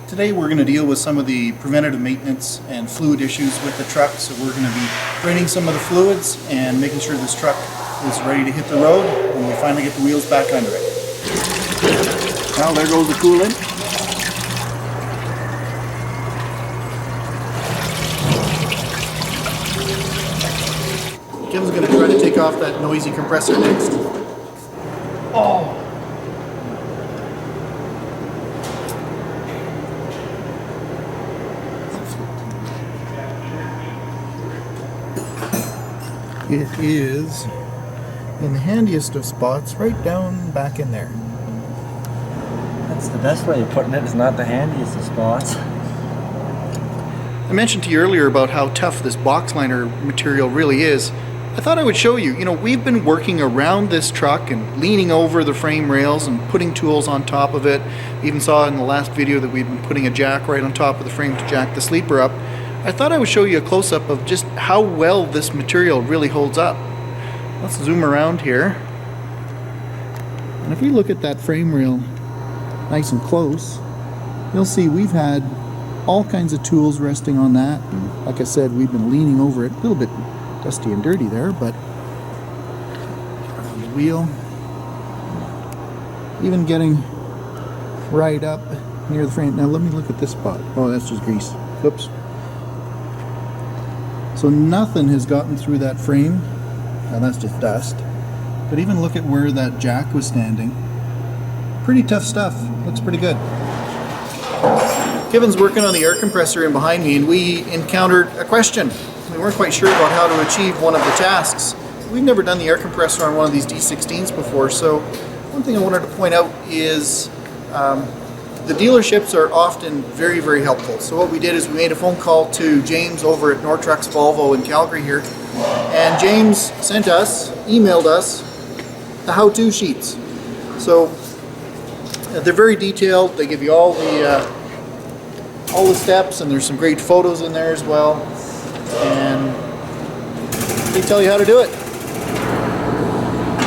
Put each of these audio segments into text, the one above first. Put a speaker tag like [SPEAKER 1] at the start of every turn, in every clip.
[SPEAKER 1] Today we're going to deal with some of the preventative maintenance and fluid issues with the truck. So we're going to be draining some of the fluids and making sure this truck is ready to hit the road when we finally get the wheels back under it. Well, there goes the coolant. Kim's going to try to take off that noisy compressor next. Oh! It is in the handiest of spots, right down back in there.
[SPEAKER 2] That's the best way of putting it, it's not the handiest of spots.
[SPEAKER 1] I mentioned to you earlier about how tough this box liner material really is. I thought I would show you. We've been working around this truck and leaning over the frame rails and putting tools on top of it. We even saw in the last video that we've been putting a jack right on top of the frame to jack the sleeper up. I thought I would show you a close-up of just how well this material really holds up. Let's zoom around here. And if we look at that frame rail nice and close, you'll see we've had all kinds of tools resting on that. Like I said, we've been leaning over it, a little bit dusty and dirty there, but around the wheel, even getting right up near the frame. Now let me look at this spot. Oh, that's just grease. Whoops. So nothing has gotten through that frame. Now that's just dust. But even look at where that jack was standing. Pretty tough stuff. Looks pretty good. Kevin's working on the air compressor in behind me, and we encountered a question. We weren't quite sure about how to achieve one of the tasks. We've never done the air compressor on one of these D16s before, so one thing I wanted to point out is the dealerships are often very, very helpful. So what we did is we made a phone call to James over at Nortrucks Volvo in Calgary here, and James emailed us the how-to sheets. So they're very detailed. They give you all the steps, and there's some great photos in there as well, and they tell you how to do it.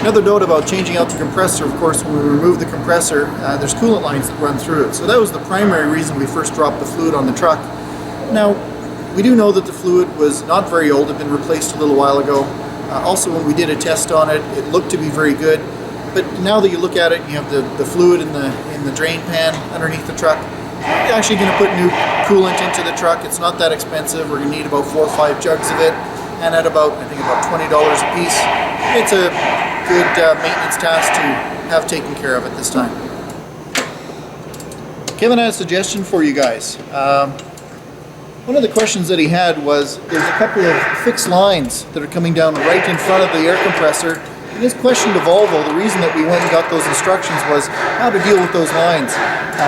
[SPEAKER 1] Another note about changing out the compressor, of course, when we remove the compressor, there's coolant lines that run through it. So that was the primary reason we first dropped the fluid on the truck. Now, we do know that the fluid was not very old, it had been replaced a little while ago. Also, when we did a test on it, it looked to be very good. But now that you look at it, you have the fluid in the drain pan underneath the truck. We're actually going to put new coolant into the truck. It's not that expensive. We're going to need about 4 or 5 jugs of it, and at about, I think, about $20 a piece. It's a good maintenance task to have taken care of at this time. Kevin had a suggestion for you guys. One of the questions that he had was, there's a couple of fixed lines that are coming down right in front of the air compressor. And his question to Volvo, the reason that we went and got those instructions was how to deal with those lines.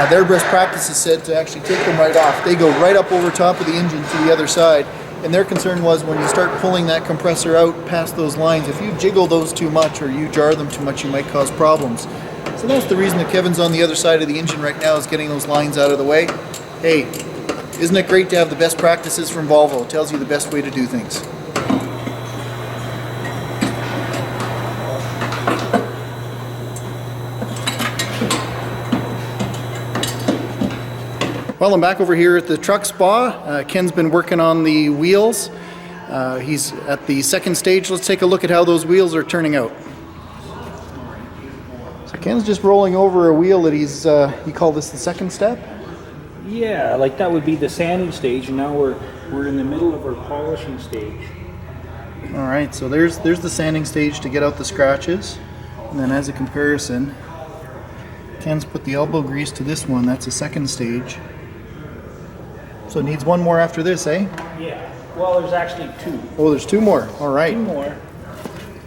[SPEAKER 1] Their best practices said to actually take them right off. They go right up over top of the engine to the other side. And their concern was when you start pulling that compressor out past those lines, if you jiggle those too much or you jar them too much, you might cause problems. So that's the reason that Kevin's on the other side of the engine right now, is getting those lines out of the way. Hey, isn't it great to have the best practices from Volvo? It tells you the best way to do things. Well, I'm back over here at the truck spa. Ken's been working on the wheels. He's at the second stage. Let's take a look at how those wheels are turning out. So Ken's just rolling over a wheel that he called this the second step?
[SPEAKER 3] Yeah, like that would be the sanding stage, and now we're in the middle of our polishing stage.
[SPEAKER 1] All right, so there's the sanding stage to get out the scratches. And then as a comparison, Ken's put the elbow grease to this one. That's a second stage. So it needs one more after this, eh?
[SPEAKER 3] Yeah. Well, there's actually 2.
[SPEAKER 1] Oh, there's 2 more. All right.
[SPEAKER 3] 2 more.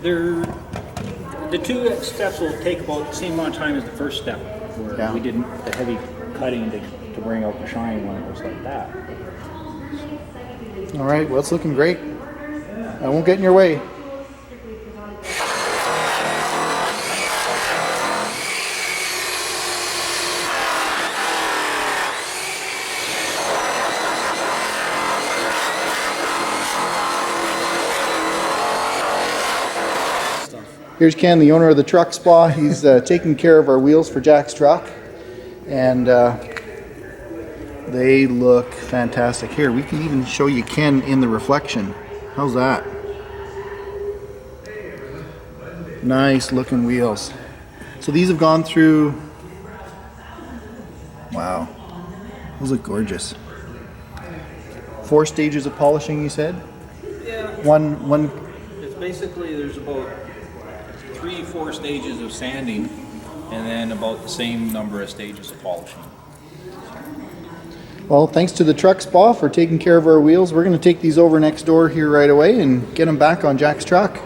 [SPEAKER 3] The 2 steps will take about the same amount of time as the first step, where we did the heavy cutting to bring out the shine when it was like that.
[SPEAKER 1] All right. Well, it's looking great. I won't get in your way. Here's Ken, the owner of the truck spa. He's taking care of our wheels for Jack's truck. And They look fantastic. Here, we can even show you Ken in the reflection. How's that? Nice looking wheels. So these have gone through, wow, those look gorgeous. 4 stages of polishing, you said?
[SPEAKER 4] Yeah.
[SPEAKER 1] One.
[SPEAKER 4] It's basically, there's about 3-4 stages of sanding and then about the same number of stages of polishing.
[SPEAKER 1] Well, thanks to the truck spa for taking care of our wheels. We're going to take these over next door here right away and get them back on Jack's truck.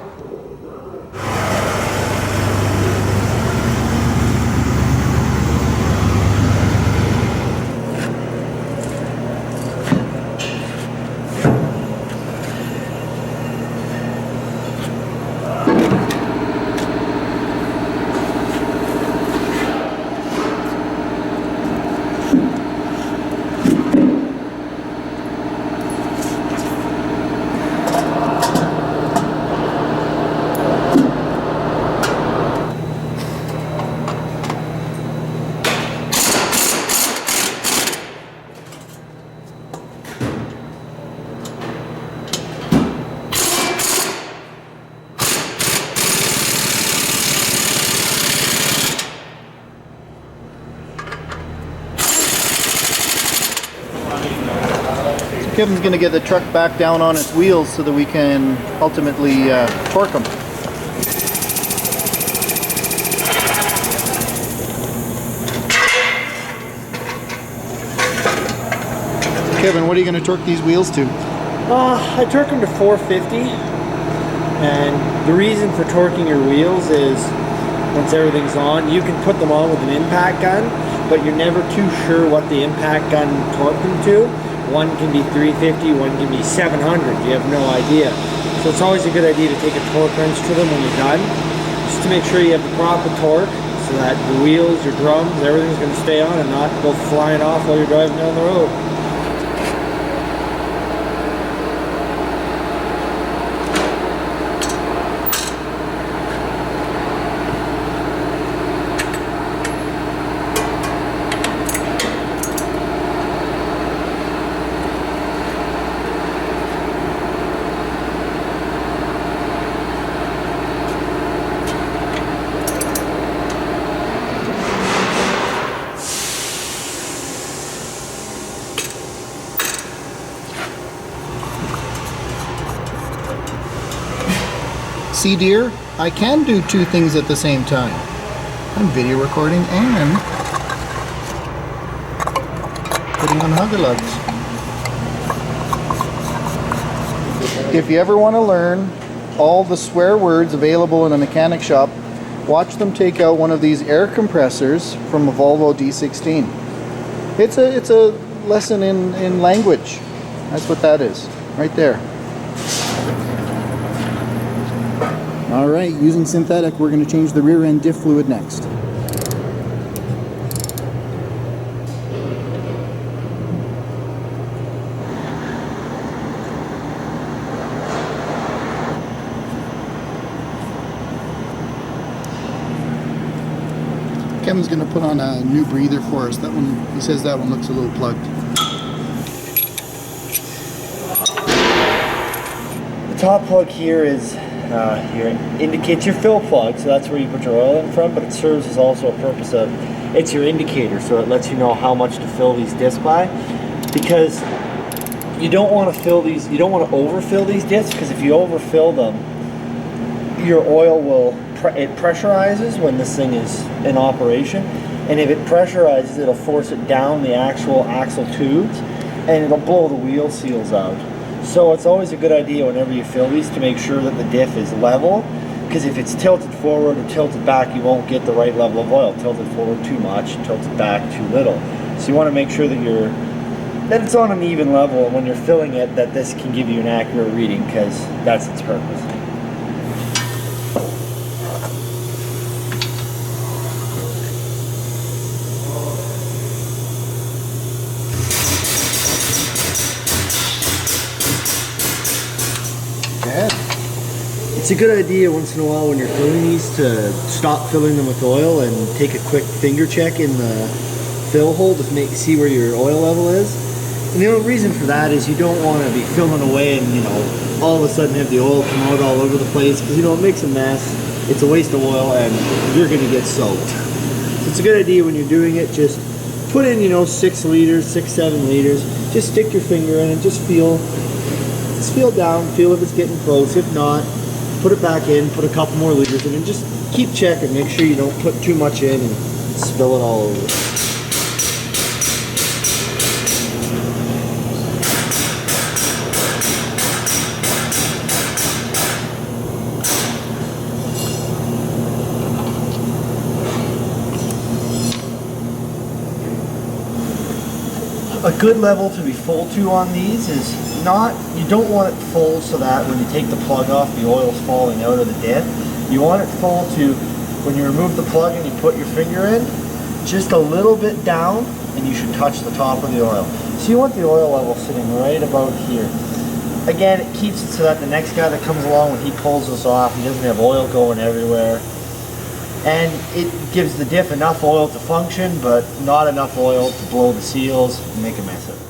[SPEAKER 1] Kevin's going to get the truck back down on its wheels so that we can ultimately torque them. Kevin, what are you going to torque these wheels to?
[SPEAKER 2] I torque them to 450, and the reason for torquing your wheels is once everything's on, you can put them on with an impact gun, but you're never too sure what the impact gun torqued them to. One can be 350, one can be 700, you have no idea. So it's always a good idea to take a torque wrench to them when you're done, just to make sure you have the proper torque so that the wheels, your drums, everything's going to stay on and not go flying off while you're driving down the road.
[SPEAKER 1] See, dear, I can do 2 things at the same time. I'm video recording and putting on hugger lugs. If you ever want to learn all the swear words available in a mechanic shop, watch them take out one of these air compressors from a Volvo D16. It's a lesson in language. That's what that is, right there. All right, using synthetic, we're going to change the rear end diff fluid next. Kevin's going to put on a new breather for us. That one, he says that one looks a little plugged.
[SPEAKER 2] The top plug here is indicates your fill plug, so that's where you put your oil in from, but it serves as also a purpose of, it's your indicator, so it lets you know how much to fill these discs by, because you don't want to fill these, you don't want to overfill these discs, because if you overfill them, your oil will, it pressurizes when this thing is in operation, and if it pressurizes, it'll force it down the actual axle tubes, and it'll blow the wheel seals out. So it's always a good idea whenever you fill these to make sure that the diff is level, because if it's tilted forward or tilted back, you won't get the right level of oil. Tilted forward too much, tilted back too little. So you want to make sure that it's on an even level, and when you're filling it, that this can give you an accurate reading, because that's its purpose. It's a good idea once in a while when you're filling these to stop filling them with oil and take a quick finger check in the fill hole to see where your oil level is. And the only reason for that is you don't want to be filling away and, you know, all of a sudden have the oil come out all over the place, because, you know, it makes a mess. It's a waste of oil and you're going to get soaked. So it's a good idea when you're doing it, just put in, you know, 6 liters, 6-7 liters. Just stick your finger in and just feel down, feel if it's getting close. If not, put it back in, put a couple more liters in, and just keep checking. Make sure you don't put too much in and spill it all over. A good level to be full to on these is not, you don't want it full so that when you take the plug off, the oil's falling out of the diff. You want it full to, when you remove the plug and you put your finger in, just a little bit down, and you should touch the top of the oil. So you want the oil level sitting right about here. Again, it keeps it so that the next guy that comes along, when he pulls this off, he doesn't have oil going everywhere. And it gives the diff enough oil to function, but not enough oil to blow the seals and make a mess of it.